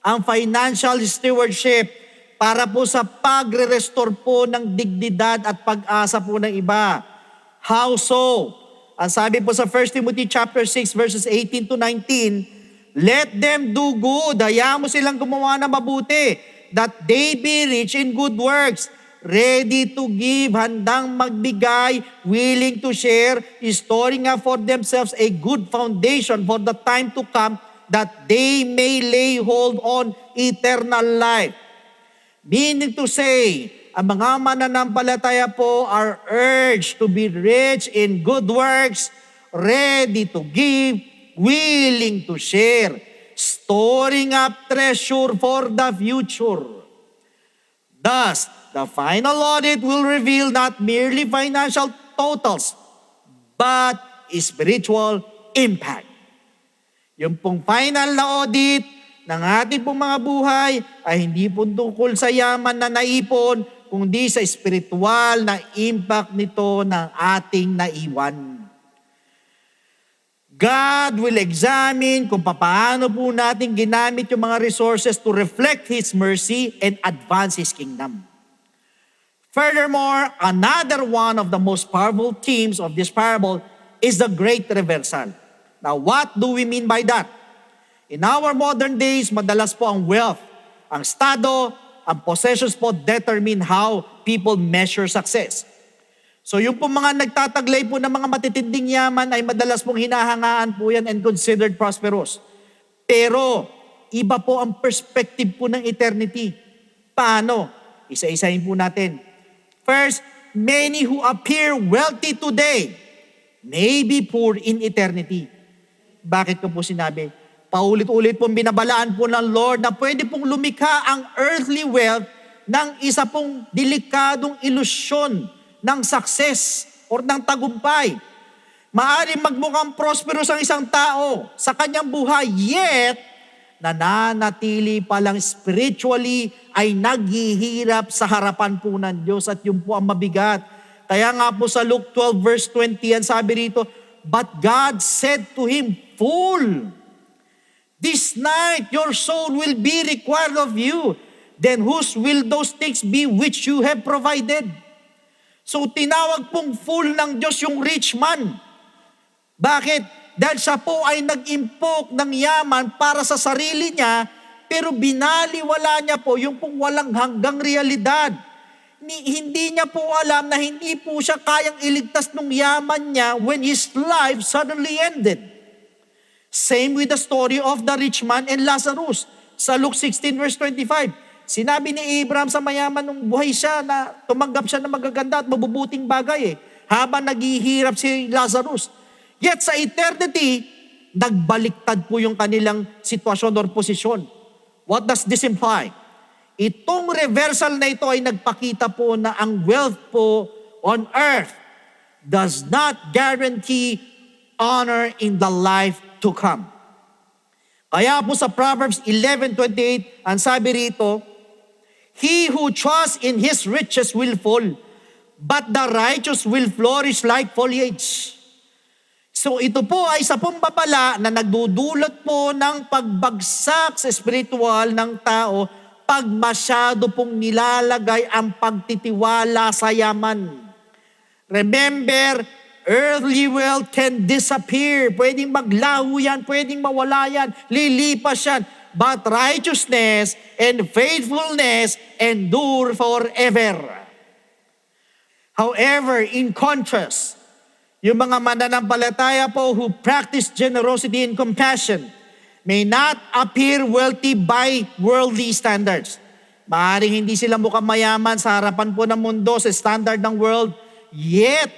ang financial stewardship para po sa pagre-restore po ng dignidad at pag-asa po ng iba. How so? Ang sabi po sa 1 Timothy chapter 6 verses 18 to 19, let them do good, hayaan mo silang gumawa ng mabuti, that they be rich in good works, ready to give, handang magbigay, willing to share, storing up for themselves a good foundation for the time to come, that they may lay hold on eternal life. Meaning to say, ang mga mananampalataya po are urged to be rich in good works, ready to give, willing to share, storing up treasure for the future. Thus, the final audit will reveal not merely financial totals, but spiritual impact. Yung pong final na audit ng ating pong mga buhay ay hindi po tungkol sa yaman na naipon, kundi sa spiritual na impact nito ng ating naiwan. God will examine kung paano po natin ginamit yung mga resources to reflect His mercy and advance His kingdom. Furthermore, another one of the most powerful themes of this parable is the great reversal. Now, what do we mean by that? In our modern days, madalas po ang wealth, ang estado, ang possessions po determine how people measure success. So yung po mga nagtataglay po ng mga matitinding yaman ay madalas pong hinahangaan po yan and considered prosperous. Pero iba po ang perspective po ng eternity. Paano? Isa-isahin po natin. First, many who appear wealthy today may be poor in eternity. Bakit ko po sinabi? Paulit-ulit pong binabalaan po ng Lord na pwede pong lumikha ang earthly wealth ng isa pong delikadong ilusyon ng success or ng tagumpay. Maaaring magmukhang prosperous ang isang tao sa kanyang buhay, yet nananatili palang spiritually ay naghihirap sa harapan po ng Diyos at yun po ang mabigat. Kaya nga po sa Luke 12 verse 20, yan sabi rito, "But God said to him, Fool, this night your soul will be required of you. Then whose will those things be which you have provided?" So tinawag pong fool ng Diyos yung rich man. Bakit? Dahil siya po ay nag-impok ng yaman para sa sarili niya, pero binaliwala niya po yung pong walang hanggang realidad. Hindi niya po alam na hindi po siya kayang iligtas ng yaman niya when his life suddenly ended. Same with the story of the rich man and Lazarus. Sa Luke 16 verse 25, sinabi ni Abraham sa mayaman nung buhay siya na tumanggap siya ng magaganda at mabubuting bagay habang naghihirap si Lazarus. Yet sa eternity, nagbaliktad po yung kanilang sitwasyon or posisyon. What does this imply? Itong reversal na ito ay nagpakita po na ang wealth po on earth does not guarantee honor in the life to come. Kaya po sa Proverbs 11:28, ang sabi rito, "He who trusts in his riches will fall, but the righteous will flourish like foliage." So ito po ay isa pong babala na nagdudulot po ng pagbagsak sa spiritual ng tao pag masyado pong nilalagay ang pagtitiwala sa yaman. Remember, earthly wealth can disappear. Pwedeng maglaho yan, pwedeng mawala yan, lilipas yan. But righteousness and faithfulness endure forever. However, in contrast, yung mga mananampalataya po who practice generosity and compassion may not appear wealthy by worldly standards. Maaaring hindi sila mukhang mayaman sa harapan po ng mundo sa standard ng world, yet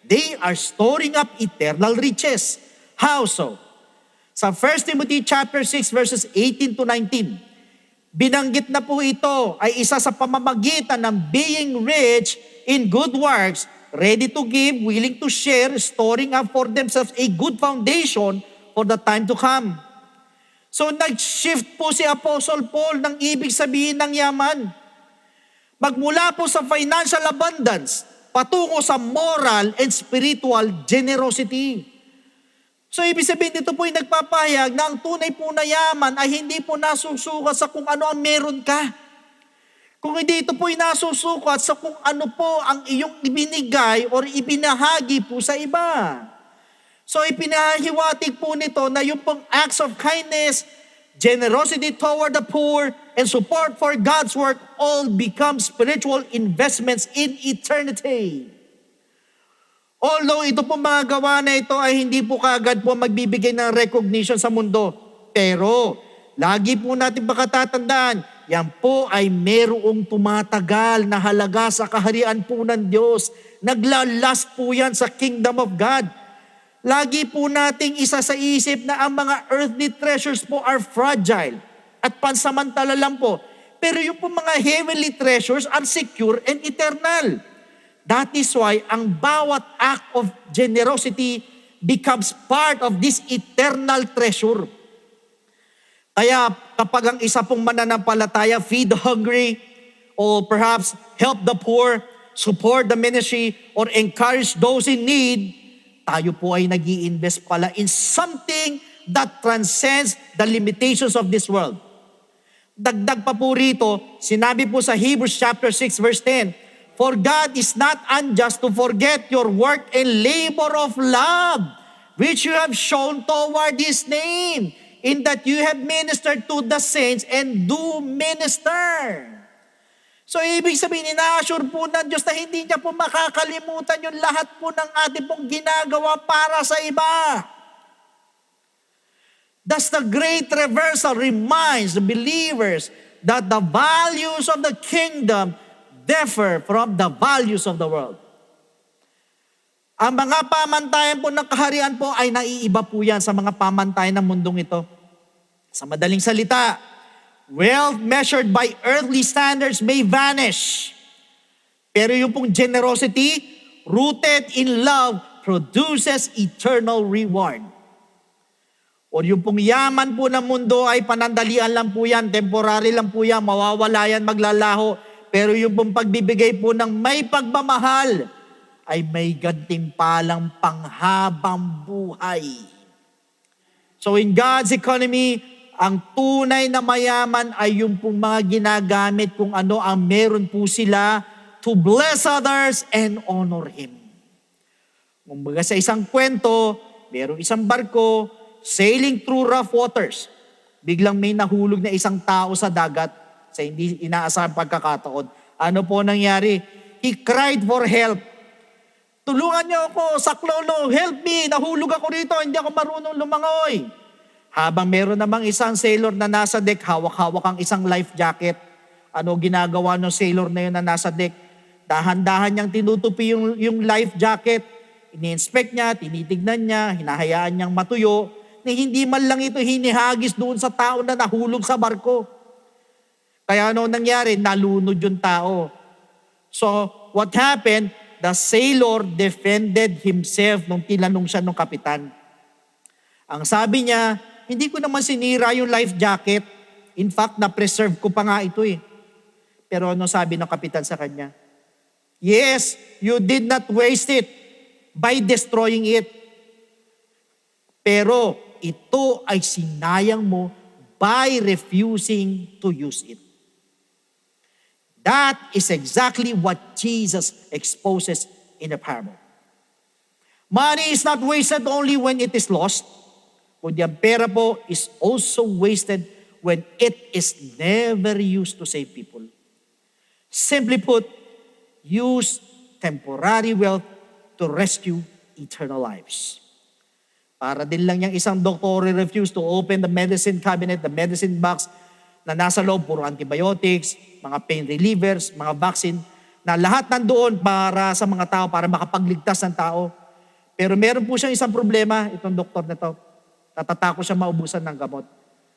they are storing up eternal riches. How so? Sa 1 Timothy chapter 6 verses 18 to 19, binanggit na po ito ay isa sa pamamagitan ng being rich in good works, ready to give, willing to share, storing up for themselves a good foundation for the time to come. So nag-shift po si Apostle Paul ng ibig sabihin ng yaman. Magmula po sa financial abundance, patungo sa moral and spiritual generosity. So ibig sabihin dito po ay nagpapahayag na ang tunay po na yaman ay hindi po nasusukat sa kung ano ang meron ka. Kung hindi ito po'y nasusukat sa kung ano po ang iyong ibinigay or ibinahagi po sa iba. So ipinahiwatig po nito na yung pong acts of kindness, generosity toward the poor, and support for God's work all become spiritual investments in eternity. Although ito pong mga gawa na ito ay hindi po kaagad po magbibigay ng recognition sa mundo, pero lagi po natin pakatatandaan, yan po ay merong tumatagal na halaga sa kaharian po ng Diyos. Naglalast po yan sa kingdom of God. Lagi po nating isa sa isip na ang mga earthly treasures po are fragile at pansamantala lang po. Pero yung po mga heavenly treasures are secure and eternal. That is why ang bawat act of generosity becomes part of this eternal treasure. Kaya kapag ang isa pong mananampalataya feed the hungry or perhaps help the poor, support the ministry, or encourage those in need, tayo po ay nag-i-invest pala in something that transcends the limitations of this world. Dagdag pa po rito, sinabi po sa Hebrews chapter 6 verse 10, "For God is not unjust to forget your work and labor of love, which you have shown toward His name, in that you have ministered to the saints and do minister." So ibig sabihin, ina-assure po ng Diyos na hindi niya po makakalimutan yung lahat po ng ating pong ginagawa para sa iba. Thus the great reversal reminds the believers that the values of the kingdom differ from the values of the world. Ang mga pamantayan po ng kaharian po ay naiiba po yan sa mga pamantayan ng mundong ito. Sa madaling salita, wealth measured by earthly standards may vanish. Pero yung pong generosity, rooted in love, produces eternal reward. O yung pong yaman po ng mundo ay panandalian lang po yan, temporary lang po yan, mawawala yan, maglalaho. Pero yung pong pagbibigay po ng may pagmamahal ay may gantimpalang panghabang buhay. So in God's economy, ang tunay na mayaman ay yung pong mga ginagamit kung ano ang meron po sila to bless others and honor Him. Kumbaga sa isang kwento, merong isang barko sailing through rough waters. Biglang may nahulog na isang tao sa dagat sa hindi inaasahang pagkakataon. Ano po nangyari? He cried for help. "Tulungan niyo ako, saklolo, help me, nahulog ako rito, hindi ako marunong lumangoy." Habang meron namang isang sailor na nasa deck, hawak-hawak ang isang life jacket. Ano ginagawa ng sailor na yun na nasa deck? Dahan-dahan niyang tinutupi yung life jacket. Ini-inspect niya, tinitignan niya, hinahayaan niyang matuyo, na hindi man lang ito hinihagis doon sa tao na nahulog sa barko. Kaya ano nangyari? Nalunod yung tao. So, what happened? The sailor defended himself nung tinanong siya ng kapitan. Ang sabi niya, "Hindi ko naman sinira yung life jacket. In fact, na-preserve ko pa nga ito eh." Pero ano sabi ng kapitan sa kanya? "Yes, you did not waste it by destroying it. Pero ito ay sinayang mo by refusing to use it." That is exactly what Jesus exposes in the parable. Money is not wasted only when it is lost, kundi ang pera po is also wasted when it is never used to save people. Simply put, use temporary wealth to rescue eternal lives. Para din lang yung isang doktor refused to open the medicine cabinet, the medicine box, na nasa loob, puro antibiotics, mga pain relievers, mga vaccine, na lahat nandoon para sa mga tao, para makapagligtas ng tao. Pero meron po siyang isang problema, itong doktor na to. Natatakot siya maubusan ng gamot.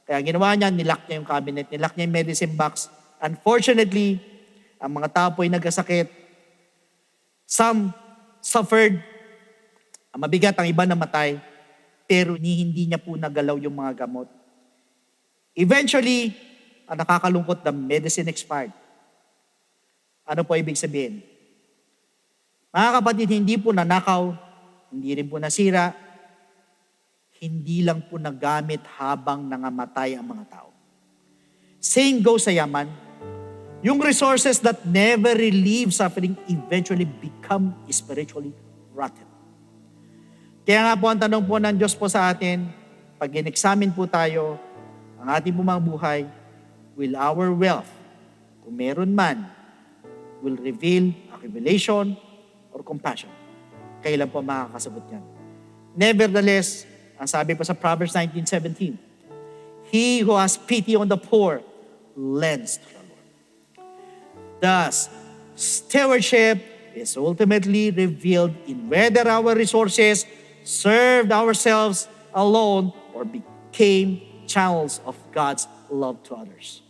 Kaya ginawa niya, nilock niya yung cabinet, nilock niya yung medicine box. Unfortunately, ang mga tao po ay nagkasakit. Some suffered, ang mabigat, ang iba namatay, pero hindi niya po nagalaw yung mga gamot. Eventually, ang nakakalungkot, the medicine expired. Ano po ibig sabihin? Mga kapatid, hindi po nanakaw, hindi rin po nasira, hindi lang po nagamit habang nangamatay ang mga tao. Same goes sa yaman. Yung resources that never relieve suffering eventually become spiritually rotten. Kaya nga po ang tanong po ng Diyos po sa atin, pag in-examine po tayo, ang ating po mga buhay, will our wealth, kung meron man, will reveal accumulation or compassion? Kailan po makakasagot yan? Nevertheless, ang sabi po sa Proverbs 19:17, "He who has pity on the poor lends to the Lord." Thus, stewardship is ultimately revealed in whether our resources served ourselves alone or became channels of God's love to others.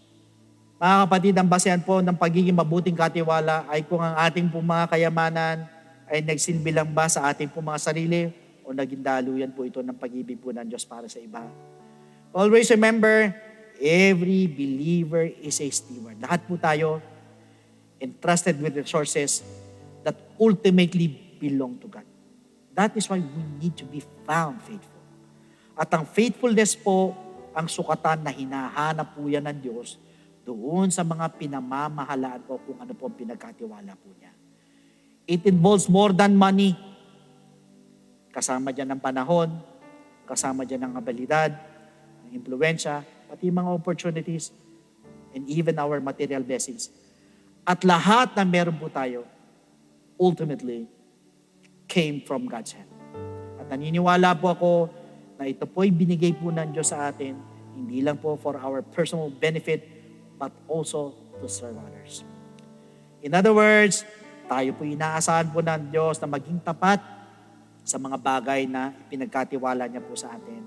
Mga kapatid, ang basehan po ng pagiging mabuting katiwala ay kung ang ating pong mga kayamanan ay nagsilbi lang ba sa ating pong mga sarili o naging daluyan po ito ng pag-ibig po ng Diyos para sa iba. Always remember, every believer is a steward. Lahat po tayo entrusted with resources that ultimately belong to God. That is why we need to be found faithful. At ang faithfulness po, ang sukatan na hinahanap po yan ng Diyos doon sa mga pinamamahalaan po kung ano po ang pinagkatiwala po niya. It involves more than money. Kasama dyan ang panahon, kasama dyan ang abilidad, ang impluensya, pati mga opportunities, and even our material blessings. At lahat na meron po tayo, ultimately, came from God's hand. At naniniwala po ako na ito po'y binigay po ng Diyos sa atin, hindi lang po for our personal benefit, but also to serve others. In other words, tayo po inaasahan po ng Diyos na maging tapat sa mga bagay na pinagkatiwala niya po sa atin.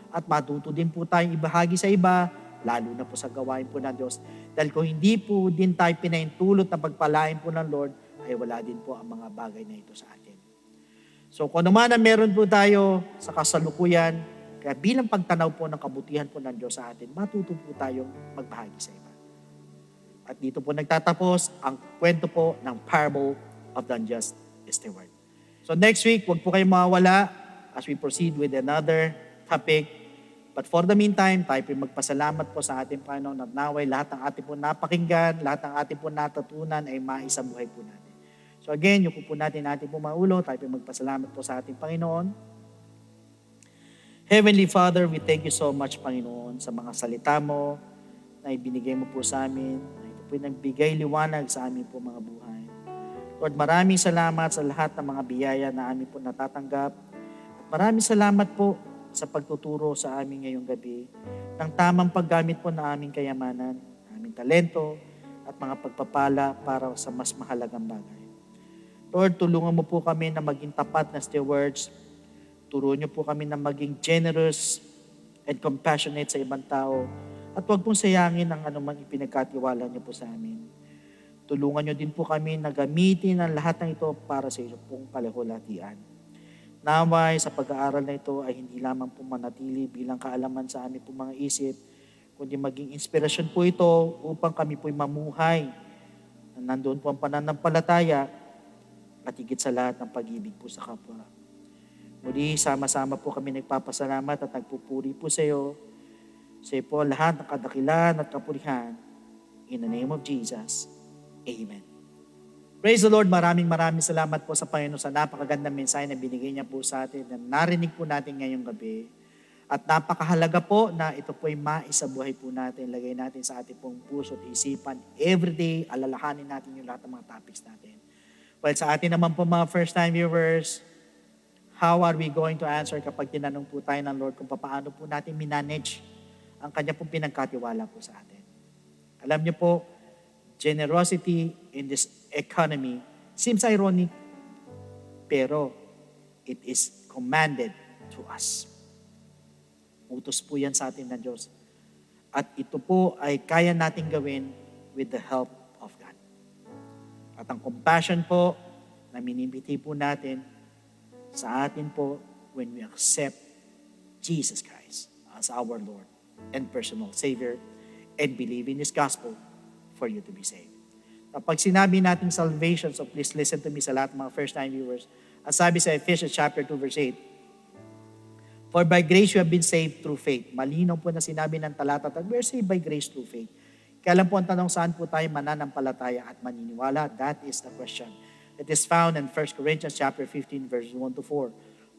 At matuto din po tayong ibahagi sa iba, lalo na po sa gawain po ng Diyos. Dahil kung hindi po din tayo pinaintulot na pagpalain po ng Lord, ay wala din po ang mga bagay na ito sa atin. So kung naman na meron po tayo sa kasalukuyan, kaya bilang pagtanaw po ng kabutihan po ng Diyos sa atin, matuto po tayong magbahagi sa iba. At dito po nagtatapos ang kwento po ng parable of the unjust steward. So next week, huwag po kayong mawawala as we proceed with another topic. But for the meantime, tayo po magpasalamat po sa ating Panginoon at naway lahat ng ating po napakinggan, lahat ng ating po natutunan ay maisabuhay po natin. So again, yung po natin po maulo, tayo po magpasalamat po sa ating Panginoon. Heavenly Father, we thank you so much, Panginoon, sa mga salita mo na ibinigay mo po sa amin, na ito po nagbigay liwanag sa amin po mga buhay. Lord, maraming salamat sa lahat ng mga biyaya na amin po natatanggap. At maraming salamat po sa pagtuturo sa amin ngayong gabi ng tamang paggamit po na aming kayamanan, aming talento, at mga pagpapala para sa mas mahalagang bagay. Lord, tulungan mo po kami na maging tapat na stewards. Turuan niyo po kami na maging generous and compassionate sa ibang tao. At huwag pong sayangin ang anumang ipinagkatiwala niyo po sa amin. Tulungan niyo din po kami na gamitin ang lahat ng ito para sa iyo pong kalahulatian. Naway sa pag-aaral na ito ay hindi lamang po manatili bilang kaalaman sa amin po mga isip, kundi maging inspirasyon po ito upang kami po'y mamuhay. Nandoon po ang pananampalataya at higit sa lahat ng pag-ibig po sa kapwa. Muli, sama-sama po kami nagpapasalamat at nagpupuri po sa iyo. Sa iyo po lahat ng kadakilan at kapurihan. In the name of Jesus, Amen. Praise the Lord, maraming salamat po sa Panginoon sa napakagandang mensahe na binigay niya po sa atin na narinig po natin ngayong gabi. At napakahalaga po na ito po'y maisabuhay po natin, lagay natin sa ating pong puso at isipan. Everyday, alalahanin natin yung lahat ng mga topics natin. Well, sa atin naman po mga first-time viewers, how are we going to answer kapag tinanong po tayo ng Lord kung paano po natin minanage ang Kanya pong pinagkatiwala po sa atin? Alam niyo po, generosity in this economy seems ironic, pero it is commanded to us. Utos po yan sa atin ng Diyos. At ito po ay kaya natin gawin with the help of God. At ang compassion po na minibiti po natin sa atin po when we accept Jesus Christ as our Lord and personal Savior and believe in His gospel for you to be saved. Kapag sinabi natin salvation, so please listen to me sa lahat ng mga first-time viewers. Ang sabi sa Ephesians chapter 2 verse 8, for by grace you have been saved through faith. Malinaw po na sinabi ng talata, we're saved by grace through faith. Kaya lang po ang tanong, saan po tayo mananampalataya at maniniwala? That is the question. It is found in 1 Corinthians chapter 15, verses 1 to 4.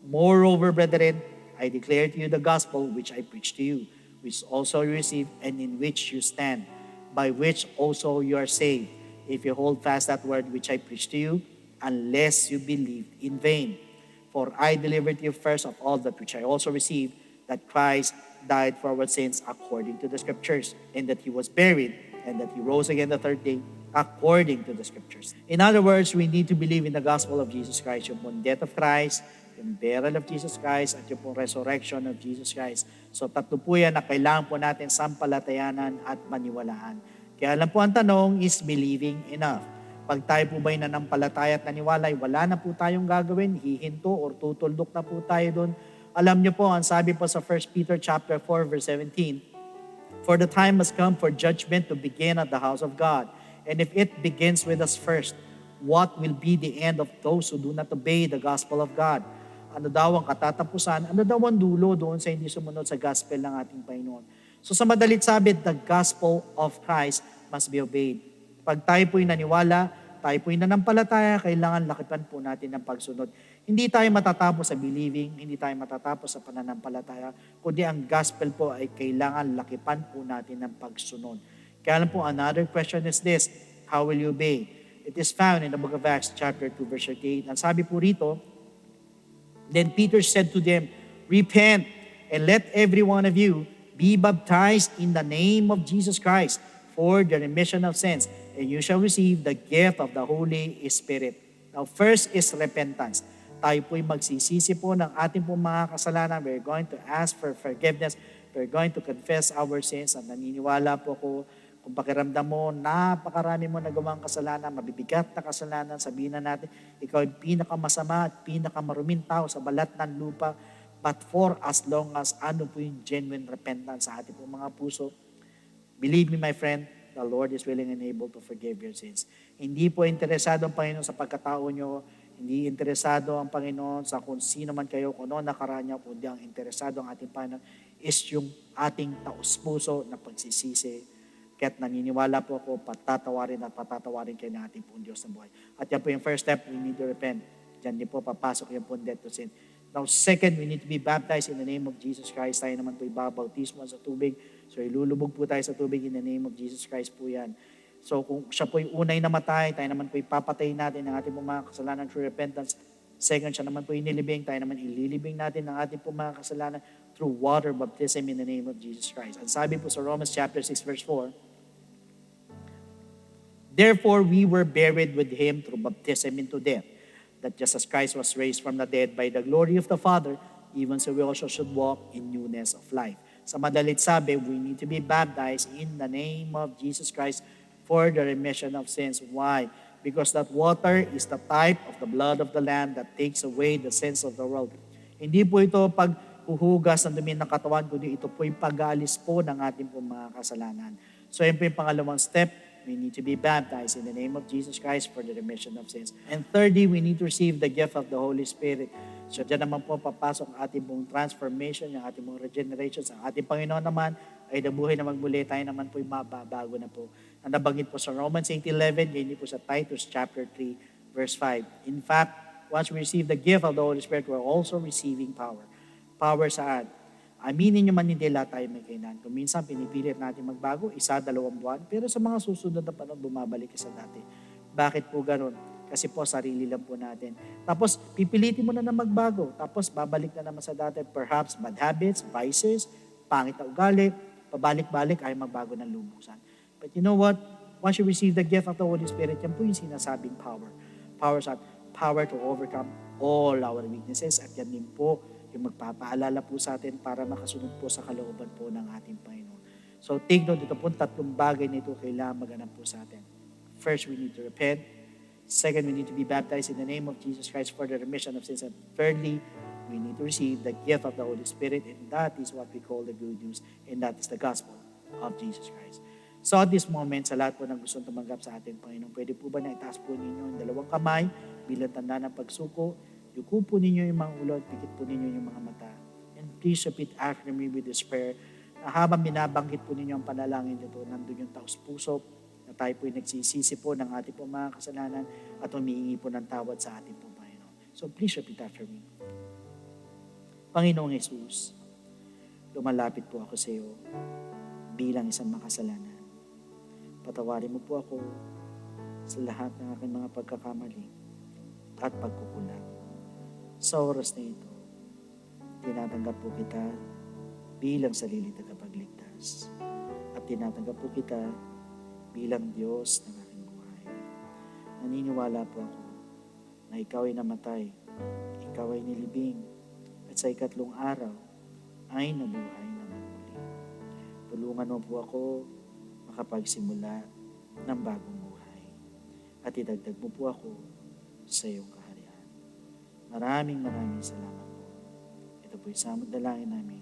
Moreover, brethren, I declare to you the gospel which I preached to you, which also you received and in which you stand, by which also you are saved, if you hold fast that word which I preached to you, unless you believed in vain. For I delivered to you first of all that which I also received, that Christ died for our sins according to the Scriptures, and that He was buried, and that He rose again the third day according to the Scriptures. In other words, we need to believe in the gospel of Jesus Christ, yung pong death of Christ, yung burial of Jesus Christ, at yung pong resurrection of Jesus Christ. So tatlo po yan na kailangan po natin sampalatayanan at maniwalaan. Kaya lang po ang tanong is believing enough. Pag tayo po ba'y nanampalataya at naniwalay, wala na po tayong gagawin, hihinto or tutuldok na po tayo doon. Alam niyo po, ang sabi po sa 1 Peter chapter 4 verse 17, for the time has come for judgment to begin at the house of God. And if it begins with us first, what will be the end of those who do not obey the gospel of God? ano daw ang katatapusan, ano daw ang dulo doon sa hindi sumunod sa gospel ng ating Panginoon. So sa madalit sabi, the gospel of Christ must be obeyed. Pag tayo po'y naniwala, tayo po'y nanampalataya, kailangan lakipan po natin ng pagsunod. Hindi tayo matatapos sa believing, hindi tayo matatapos sa pananampalataya, kundi ang gospel po ay kailangan lakipan po natin ng pagsunod. Kaya lang po, another question is this, how will you obey? It is found in the book of Acts chapter 2 verse 38. Ang sabi po rito, then Peter said to them, repent and let every one of you be baptized in the name of Jesus Christ for the remission of sins, and you shall receive the gift of the Holy Spirit. Now, first is repentance. Tayo po'y magsisisi po ng ating pong mga kasalanan. We're going to ask for forgiveness. We're going to confess our sins. At naniniwala po ko, kung pakiramdam mo, napakarami mo nagawang kasalanan, mabibigat na kasalanan, sabihin na natin, ikaw ay pinakamasama at pinakamaruming tao sa balat ng lupa. But for as long as ano po yung genuine repentance sa ating pong mga puso, believe me, my friend, the Lord is willing and able to forgive your sins. Hindi po interesado ang Panginoon sa pagkatao nyo, hindi interesado ang Panginoon sa kung sino man kayo, kung ano nakaraan niya, kundi ang interesado ang ating Panginoon is yung ating taos-puso na pagsisisi. Kaya't naniniwala po ako, patatawarin kayo ng ating pong Diyos na buhay. At yan po yung first step, we need to repent. Diyan din po papasok yung pong death to sin. Now, second, we need to be baptized in the name of Jesus Christ. Tayo naman po ibabautismo sa tubig. So, ilulubog po tayo sa tubig in the name of Jesus Christ po yan. So, kung siya po yung unay namatay, tayo naman po ipapatay natin ang ating po mga kasalanan through repentance. Second, siya naman po inilibing, tayo naman ililibing natin ang ating po mga kasalanan through water baptism in the name of Jesus Christ. Ang sabi po sa Romans chapter 6 verse 4, therefore, we were buried with Him through baptism into death, that just as Christ was raised from the dead by the glory of the Father, even so we also should walk in newness of life. Sa madalit sabi, we need to be baptized in the name of Jesus Christ for the remission of sins. Why? Because that water is the type of the blood of the Lamb that takes away the sins of the world. Hindi po ito paghuhugas ng dumi ng katawan, kundi ito po yung pag-aalis po ng ating po mga kasalanan. So yun po yung pangalawang step. We need to be baptized in the name of Jesus Christ for the remission of sins. And thirdly, we need to receive the gift of the Holy Spirit. So dyan naman po papasok ang ating pong transformation, ang ating pong regeneration. Ang ating Panginoon naman ay nabuhay na magmuli. Tayo naman po yung mababago na po. Ang nabanggit po sa Romans 8:11, ganyan po sa Titus chapter 3, verse 5. In fact, once we receive the gift of the Holy Spirit, we're also receiving power. Power saan? Aminin nyo man hindi lahat tayo may kainan. Kung minsan pinipilit natin magbago, 1-2 buwan, pero sa mga susunod na panahon, bumabalik ka sa dati. Bakit po ganun? Kasi po, sarili lang po natin. Tapos, pipilitin mo na magbago. Tapos, babalik na naman sa dati. Perhaps, bad habits, vices, pangit na ugali, pabalik-balik, ay magbago ng lubusan. But you know what? Once you receive the gift of the Holy Spirit, yan po yung sinasabing power. Power to overcome all our weaknesses. At yan din po, yung magpapaalala po sa atin para makasunod po sa kalooban po ng ating Panginoon. So take note, dito po 3 bagay na ito kailangan maganap po sa atin. First, we need to repent. Second, we need to be baptized in the name of Jesus Christ for the remission of sins. And thirdly, we need to receive the gift of the Holy Spirit, and that is what we call the good news, and that is the gospel of Jesus Christ. So at this moment, sa lahat po ng gustong tumanggap sa ating Panginoon, pwede po ba na itaas po ninyo ang 2 kamay bilang tanda ng pagsuko? Yuko po ninyo yung mga ulo at pikit po ninyo yung mga mata. And please repeat after me with this prayer na habang binabanggit po ninyo ang panalangin nito, nandun yung taos-puso na tayo po'y nagsisisi po ng ating po mga kasalanan at humihingi po ng tawad sa ating po Panginoon. So please repeat after me. Panginoong Jesus, lumalapit po ako sa iyo bilang isang makasalanan. Patawarin mo po ako sa lahat ng aking mga pagkakamali at pagkukulang. Sa oras na ito, tinatanggap po kita bilang sarili tagapagligtas. At tinatanggap po kita bilang Diyos ng aking buhay. Naniniwala po ako na ikaw ay namatay, ikaw ay nilibing, at sa 3 araw ay nabuhay na magmuli. Tulungan mo po ako makapagsimula ng bagong buhay. At idagdag mo po ako sa iyong kaharian. Maraming salamat po. Ito po yung samot dalangin namin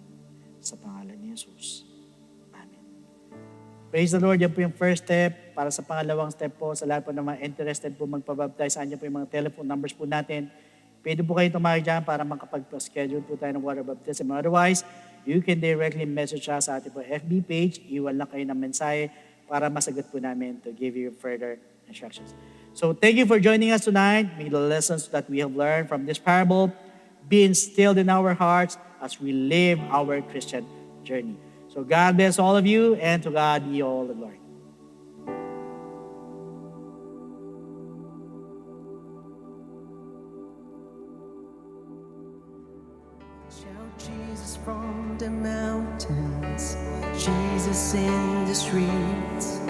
sa pangalan ni Jesus. Amen. Praise the Lord. Yan po yung first step. Para sa pangalawang step po, sa lahat po na mga interested po magpabaptize, andyan po yung mga telephone numbers po natin. Pwede po kayo tumawag dyan para makapag-schedule po tayo ng water baptism. Otherwise, you can directly message us sa ating po FB page. Iwan lang kayo ng mensahe para masagot po namin to give you further instructions. So thank you for joining us tonight. May the lessons that we have learned from this parable be instilled in our hearts as we live our Christian journey. So God bless all of you, and to God be all the glory. Shout Jesus from the mountains, Jesus in the streets,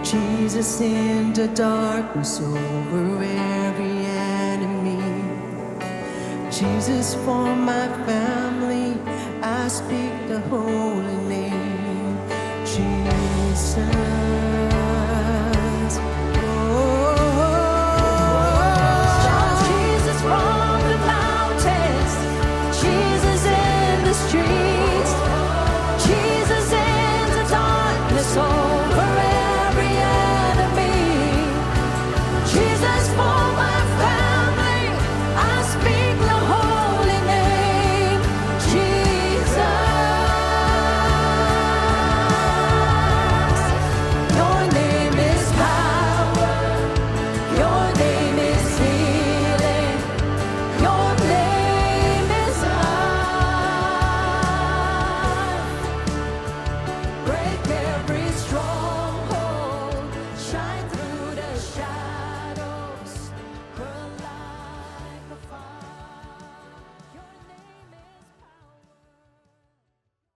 Jesus in the darkness over every enemy, Jesus for my family, I speak the holy name, Jesus.